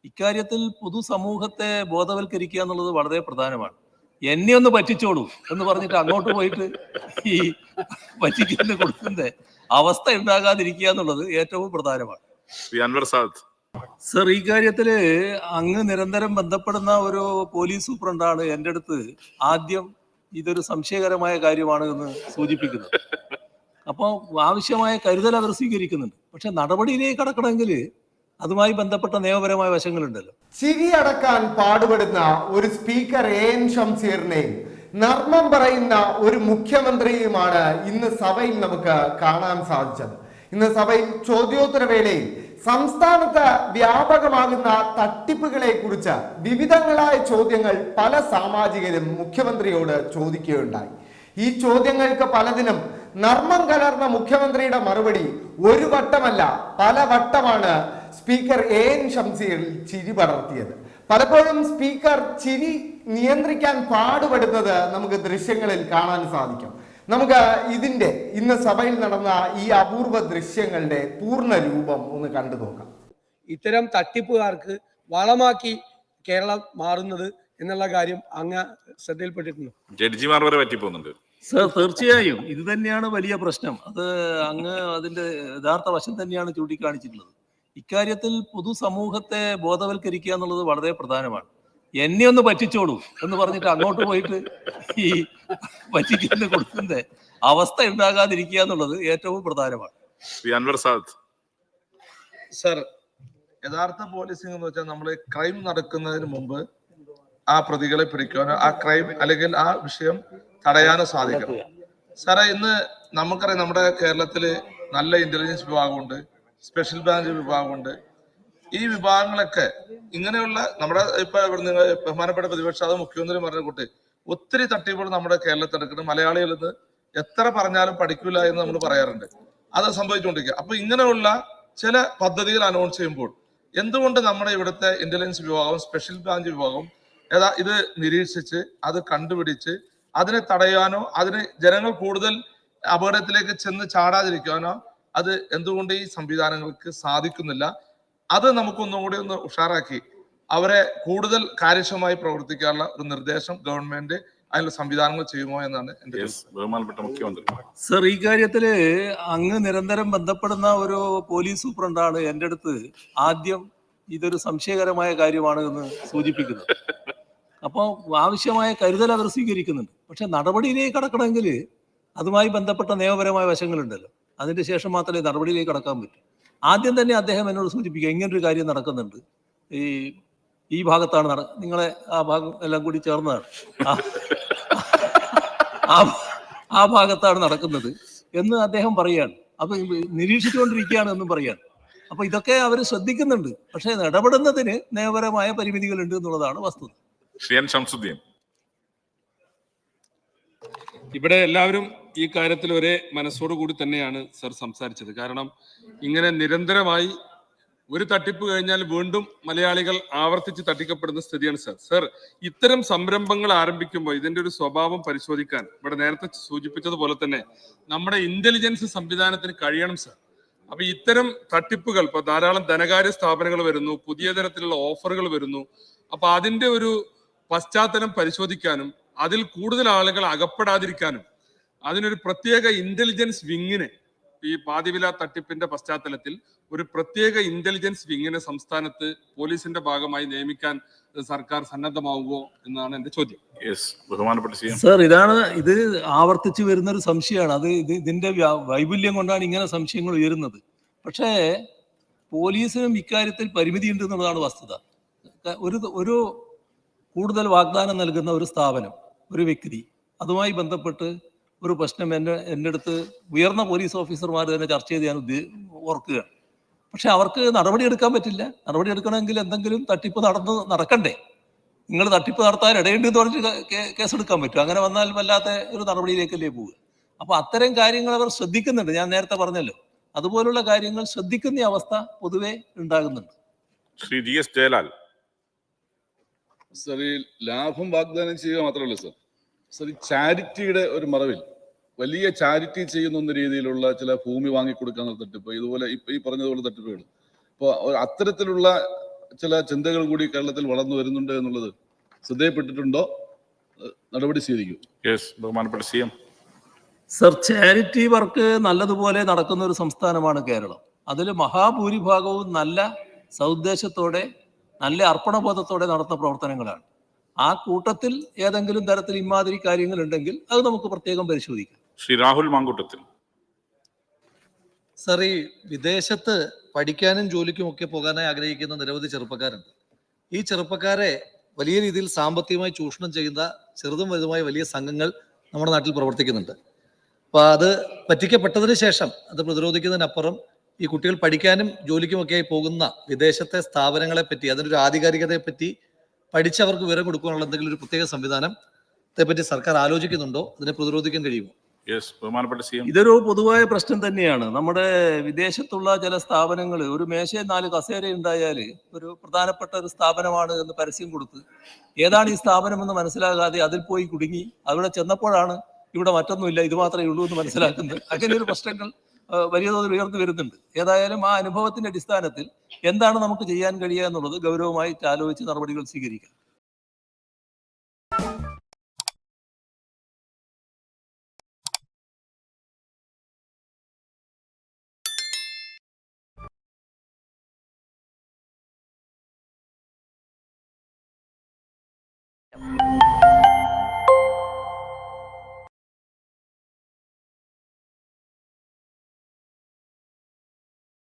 ഇക്കാര്യത്തിൽ പൊതുസമൂഹത്തെ ബോധവൽക്കരിക്കുക എന്നുള്ളത് വളരെ പ്രധാനമാണ്. എന്നെ ഒന്ന് പറ്റിച്ചോളൂ എന്ന് പറഞ്ഞിട്ട് അങ്ങോട്ട് പോയിട്ട് ഈ പറ്റിക്കുന്ന കൊടുക്കുന്ന അവസ്ഥ ഉണ്ടാകാതിരിക്കുക എന്നുള്ളത് ഏറ്റവും പ്രധാനമാണ്. സർ, ഈ കാര്യത്തില് അങ്ങ് നിരന്തരം ബന്ധപ്പെടുന്ന ഒരു പോലീസ് സൂപ്രണ്ടാണ് എൻ്റെ അടുത്ത് ആദ്യം ഇതൊരു സംശയകരമായ കാര്യമാണ് എന്ന് സൂചിപ്പിക്കുന്നത്. അപ്പോൾ ആവശ്യമായ കരുതൽ അവർ സ്വീകരിക്കുന്നുണ്ട്. പക്ഷെ നടപടിയിലേക്ക് കടക്കണമെങ്കിൽ അതുമായി ബന്ധപ്പെട്ട നിയമപരമായ വശങ്ങളുണ്ടല്ലോ. ചിരിയടക്കാൻ പാടുപെടുന്ന ഒരു സ്പീക്കർ എൻ ഷംസീറിനെയും നർമ്മം പറയുന്ന ഒരു മുഖ്യമന്ത്രിയുമാണ് ഇന്ന് സഭയിൽ നമുക്ക് കാണാൻ സാധിച്ചത്. ഇന്ന് സഭയിൽ ചോദ്യോത്തര വേളയിൽ സംസ്ഥാനത്ത് വ്യാപകമാകുന്ന തട്ടിപ്പുകളെ കുറിച്ച് വിവിധങ്ങളായ ചോദ്യങ്ങൾ പല സാമാജികരും മുഖ്യമന്ത്രിയോട് ചോദിക്കുകയുണ്ടായി. ഈ ചോദ്യങ്ങൾക്ക് പലതിനും നർമ്മം കലർന്ന മുഖ്യമന്ത്രിയുടെ മറുപടി ഒരു വട്ടമല്ല പല വട്ടമാണ് സ്പീക്കർ എൻ ഷംസീർ ചിരി പടർത്തിയത്. പലപ്പോഴും സ്പീക്കർ ചിരി നിയന്ത്രിക്കാൻ പാടുപെടുന്നത് നമുക്ക് ദൃശ്യങ്ങളിൽ കാണാൻ സാധിക്കും. നമുക്ക് ഇതിന്റെ ഇന്ന് സഭയിൽ നടന്ന ഈ അപൂർവ ദൃശ്യങ്ങളുടെ പൂർണ്ണ രൂപം ഒന്ന് കണ്ടു നോക്കാം. ഇത്തരം തട്ടിപ്പുകാർക്ക് വളമാക്കി കേരളം മാറുന്നത് എന്നുള്ള കാര്യം അങ്ങ് ശ്രദ്ധയിൽപ്പെട്ടിട്ടുണ്ട്. ജഡ്ജിമാർ വരെ പറ്റിപ്പോകുന്നുണ്ട്. സർ, തീർച്ചയായും ഇത് തന്നെയാണ് വലിയ പ്രശ്നം. അത് അങ്ങ് അതിന്റെ യഥാർത്ഥ വശം തന്നെയാണ് ചൂണ്ടിക്കാണിച്ചിട്ടുള്ളത്. ഇക്കാര്യത്തിൽ പൊതുസമൂഹത്തെ ബോധവൽക്കരിക്കുക എന്നുള്ളത് വളരെ പ്രധാനമാണ്. എന്നെ ഒന്ന് പറ്റിച്ചോളൂ എന്ന് പറഞ്ഞിട്ട് അങ്ങോട്ട് പോയിട്ട് ഈ പറ്റിക്കുന്ന കൊടുക്കുന്ന അവസ്ഥ ഉണ്ടാകാതിരിക്കുക എന്നുള്ളത് ഏറ്റവും പ്രധാനമാണ്. സർ, യഥാർത്ഥ പോലീസിംഗ് എന്ന് വെച്ചാൽ നമ്മൾ ക്രൈം നടക്കുന്നതിന് മുമ്പ് ആ പ്രതികളെ പിടിക്കാനോ ആ ക്രൈം അല്ലെങ്കിൽ ആ വിഷയം തടയാനോ സാധിക്കണം. സാറേ, ഇന്ന് നമുക്കറിയാം നമ്മുടെ കേരളത്തില് നല്ല ഇന്റലിജൻസ് വിഭാഗമുണ്ട്, സ്പെഷ്യൽ ബ്രാഞ്ച് വിഭാഗമുണ്ട്. ഈ വിഭാഗങ്ങളൊക്കെ ഇങ്ങനെയുള്ള നമ്മുടെ ഇപ്പൊ ബഹുമാനപ്പെട്ട പ്രതിപക്ഷ മുഖ്യമന്ത്രി പറഞ്ഞ കൂട്ടി ഒത്തിരി തട്ടിപ്പുകൾ നമ്മുടെ കേരളത്തിൽ നടക്കുന്നത്. മലയാളികൾ ഇത് എത്ര പറഞ്ഞാലും പഠിക്കില്ല എന്ന് നമ്മൾ പറയാറുണ്ട്. അത് സംഭവിച്ചുകൊണ്ടിരിക്കുക. അപ്പൊ ഇങ്ങനെയുള്ള ചില പദ്ധതികൾ അനൗൺസ് ചെയ്യുമ്പോൾ എന്തുകൊണ്ട് നമ്മുടെ ഇവിടുത്തെ ഇന്റലിജൻസ് വിഭാഗം സ്പെഷ്യൽ ബ്രാഞ്ച് വിഭാഗം ഇത് നിരീക്ഷിച്ച് അത് കണ്ടുപിടിച്ച് അതിനെ തടയാനോ അതിന് ജനങ്ങൾ കൂടുതൽ അപകടത്തിലേക്ക് ചെന്ന് ചാടാതിരിക്കാനോ അത് എന്തുകൊണ്ട് ഈ സംവിധാനങ്ങൾക്ക് സാധിക്കുന്നില്ല? അത് നമുക്കൊന്നും കൂടി ഒന്ന് ഉഷാറാക്കി അവരെ കൂടുതൽ കാര്യക്ഷമമായി പ്രവർത്തിക്കാനുള്ള ഒരു നിർദ്ദേശം ഗവൺമെന്റ് അതിനുള്ള സംവിധാനങ്ങൾ ചെയ്യുമോ എന്നാണ് എന്റെ ബഹുമാനപ്പെട്ട മുഖ്യമന്ത്രി. സർ, ഈ കാര്യത്തില് അങ്ങ് നിരന്തരം ബന്ധപ്പെടുന്ന ഒരു പോലീസ് സൂപ്രണ്ടാണ് എൻ്റെ അടുത്ത് ആദ്യം ഇതൊരു സംശയകരമായ കാര്യമാണ് എന്ന് സൂചിപ്പിക്കുന്നത്. അപ്പോൾ ആവശ്യമായ കരുതൽ അവർ സ്വീകരിക്കുന്നുണ്ട്. പക്ഷെ നടപടിയിലേക്ക് കടക്കണമെങ്കിൽ അതുമായി ബന്ധപ്പെട്ട നിയമപരമായ വശങ്ങളുണ്ടല്ലോ. അതിന്റെ ശേഷം മാത്രമേ നടപടിയിലേക്ക് കടക്കാൻ പറ്റൂ. ആദ്യം തന്നെ അദ്ദേഹം എന്നോട് സൂചിപ്പിക്കുക, ഇങ്ങനൊരു കാര്യം നടക്കുന്നുണ്ട്, ഈ ഭാഗത്താണ് നിങ്ങളെ ആ ഭാഗം എല്ലാം കൂടി ചേർന്നതാണ്, ആ ഭാഗത്താണ് നടക്കുന്നത് എന്ന് അദ്ദേഹം പറയാണ്. അപ്പൊ നിരീക്ഷിച്ചുകൊണ്ടിരിക്കുകയാണ് എന്നും പറയാണ്. അപ്പൊ ഇതൊക്കെ അവർ ശ്രദ്ധിക്കുന്നുണ്ട്. പക്ഷെ ഇടപെടുന്നതിന് നിയമപരമായ പരിമിതികളുണ്ട് എന്നുള്ളതാണ് വസ്തുത. ഇവിടെ എല്ലാവരും ഈ കാര്യത്തിൽ ഒരേ മനസ്സോടു കൂടി തന്നെയാണ് സർ സംസാരിച്ചത്. കാരണം ഇങ്ങനെ നിരന്തരമായി ഒരു തട്ടിപ്പ് കഴിഞ്ഞാൽ വീണ്ടും മലയാളികൾ ആവർത്തിച്ച് തട്ടിക്കപ്പെടുന്ന സ്ഥിതിയാണ് സർ. സർ, ഇത്തരം സംരംഭങ്ങൾ ആരംഭിക്കുമ്പോൾ ഇതിന്റെ ഒരു സ്വഭാവം പരിശോധിക്കാൻ ഇവിടെ നേരത്തെ സൂചിപ്പിച്ചതുപോലെ തന്നെ നമ്മുടെ ഇന്റലിജൻസ് സംവിധാനത്തിന് കഴിയണം സർ. അപ്പൊ ഇത്തരം തട്ടിപ്പുകൾ ഇപ്പൊ ധാരാളം ധനകാര്യ സ്ഥാപനങ്ങൾ വരുന്നു, പുതിയ തരത്തിലുള്ള ഓഫറുകൾ വരുന്നു. അപ്പൊ അതിന്റെ ഒരു പശ്ചാത്തലം പരിശോധിക്കാനും അതിൽ കൂടുതൽ ആളുകൾ അകപ്പെടാതിരിക്കാനും അതിനൊരു പ്രത്യേക ഇന്റലിജൻസ് വിങ്ങിനെ ഈ പാതിവില തട്ടിപ്പിന്റെ പശ്ചാത്തലത്തിൽ ഒരു പ്രത്യേക ഇന്റലിജൻസ് വിങ്ങിനെ സംസ്ഥാനത്ത് പോലീസിന്റെ ഭാഗമായി നിയമിക്കാൻ സർക്കാർ സന്നദ്ധമാവുമോ എന്നാണ് എന്റെ ചോദ്യം. സർ, ഇത് ആവർത്തിച്ചു വരുന്ന ഒരു സംശയമാണ്. അത് ഇതിന്റെ വൈപുല്യം കൊണ്ടാണ് ഇങ്ങനെ സംശയങ്ങൾ ഉയരുന്നത്. പക്ഷേ പോലീസിനും ഇക്കാര്യത്തിൽ പരിമിതി ഉണ്ട് എന്നുള്ളതാണ് വസ്തുത. ഒരു കൂടുതൽ വാഗ്ദാനം നൽകുന്ന ഒരു സ്ഥാപനം, ഒരു വ്യക്തി, അതുമായി ബന്ധപ്പെട്ട് ഒരു പ്രശ്നം എൻ്റെ അടുത്ത് ഉയർന്ന പോലീസ് ഓഫീസർമാർ തന്നെ ചർച്ച ചെയ്ത് ഞാൻ ഓർക്കുകയാണ്. പക്ഷെ അവർക്ക് നടപടിയെടുക്കാൻ പറ്റില്ല. നടപടിയെടുക്കണമെങ്കിൽ എന്തെങ്കിലും തട്ടിപ്പ് നടക്കണ്ടേ? നിങ്ങൾ തട്ടിപ്പ് നടത്താൻ ഇടയുണ്ട് എന്ന് പറഞ്ഞിട്ട് കേസെടുക്കാൻ പറ്റും. അങ്ങനെ വന്നാൽ വല്ലാത്ത ഒരു നടപടിയിലേക്കല്ലേ പോവുക. അപ്പൊ അത്തരം കാര്യങ്ങൾ അവർ ശ്രദ്ധിക്കുന്നുണ്ട്. ഞാൻ നേരത്തെ പറഞ്ഞല്ലോ, അതുപോലുള്ള കാര്യങ്ങൾ ശ്രദ്ധിക്കുന്ന അവസ്ഥ പൊതുവെ ഉണ്ടാകുന്നുണ്ട്. ശ്രീ GS ജയലാൽ. സർ, ഈ ലാഭം വാഗ്ദാനം ചെയ്യുക മാത്രമല്ല സർ, സർ ഈ ചാരിറ്റിയുടെ ഒരു മറവിൽ വലിയ ചാരിറ്റി ചെയ്യുന്ന രീതിയിലുള്ള ചില ഭൂമി വാങ്ങിക്കൊടുക്കാനുള്ള തട്ടിപ്പ്, ഇതുപോലെ ഈ പറഞ്ഞതുപോലെ തട്ടിപ്പുകൾ. അപ്പോൾ അത്തരത്തിലുള്ള ചില ചിന്തകൾ കൂടി കേരളത്തിൽ വളർന്നു വരുന്നുണ്ട് എന്നുള്ളത് ശ്രദ്ധയിൽപ്പെട്ടിട്ടുണ്ടോ? നടപടി സ്വീകരിക്കും. യെസ്, ബഹുമാനപ്പെട്ട C M. Sir, charity work നല്ലതുപോലെ നടക്കുന്ന ഒരു സംസ്ഥാനമാണ് കേരളം. അതിൽ മഹാഭൂരിഭാഗവും നല്ല സൗദ്ദേശത്തോടെ, നല്ല അർപ്പണബോധത്തോടെ നടത്തുന്ന പ്രവർത്തനങ്ങളാണ്. ആ കൂട്ടത്തിൽ ഏതെങ്കിലും തരത്തിൽ ഇമാതിരി കാര്യങ്ങൾ ഉണ്ടെങ്കിൽ അത് നമുക്ക് പ്രത്യേകം പരിശോധിക്കാം. ശ്രീ രാഹുൽ മാങ്കൂട്ടത്തിൽ. സർ, ഈ വിദേശത്ത് പഠിക്കാനും ജോലിക്കും ഒക്കെ പോകാനായി ആഗ്രഹിക്കുന്ന നിരവധി ചെറുപ്പക്കാരുണ്ട്. ഈ ചെറുപ്പക്കാരെ വലിയ രീതിയിൽ സാമ്പത്തികമായി ചൂഷണം ചെയ്യുന്ന ചെറുതും വലുതുമായ വലിയ സംഘങ്ങൾ നമ്മുടെ നാട്ടിൽ പ്രവർത്തിക്കുന്നുണ്ട്. അപ്പോൾ അത് പറ്റിക്കപ്പെട്ടതിന് ശേഷം അത് പ്രതിരോധിക്കുന്നതിനപ്പുറം ഈ കുട്ടികൾ പഠിക്കാനും ജോലിക്കുമൊക്കെയായി പോകുന്ന വിദേശത്തെ സ്ഥാപനങ്ങളെ പറ്റി, അതിൻ്റെ ഒരു ആധികാരികതയെ പറ്റി പഠിച്ചവർക്ക് വിവരം കൊടുക്കാനുള്ള എന്തെങ്കിലും ഒരു പ്രത്യേക സംവിധാനത്തെ പറ്റി സർക്കാർ ആലോചിക്കുന്നുണ്ടോ? അതിനെ പ്രതിരോധിക്കാൻ കഴിയുമോ? യെസ്, ബഹുമാനപ്പെട്ട സി എം. ഇതൊരു പൊതുവായ പ്രശ്നം തന്നെയാണ്. നമ്മുടെ വിദേശത്തുള്ള ചില സ്ഥാപനങ്ങൾ ഒരു മേശയും 4 കസേര ഉണ്ടായാൽ ഒരു പ്രധാനപ്പെട്ട ഒരു സ്ഥാപനമാണ് എന്ന് പരസ്യം കൊടുത്ത് ഏതാണ് ഈ സ്ഥാപനം എന്ന് മനസ്സിലാകാതെ അതിൽ പോയി കുടുങ്ങി അവിടെ ചെന്നപ്പോഴാണ് ഇവിടെ മറ്റൊന്നുമില്ല, ഇത് മാത്രമേ ഉള്ളൂ എന്ന് മനസ്സിലാക്കുന്നത്. അങ്ങനെ ഒരു പ്രശ്നങ്ങൾ വലിയ തോതിൽ ഉയർന്നു വരുന്നുണ്ട്. ഏതായാലും ആ അനുഭവത്തിന്റെ അടിസ്ഥാനത്തിൽ എന്താണ് നമുക്ക് ചെയ്യാൻ കഴിയുക എന്നുള്ളത് ഗൗരവമായിട്ട് ആലോചിച്ച് നടപടികൾ സ്വീകരിക്കാം.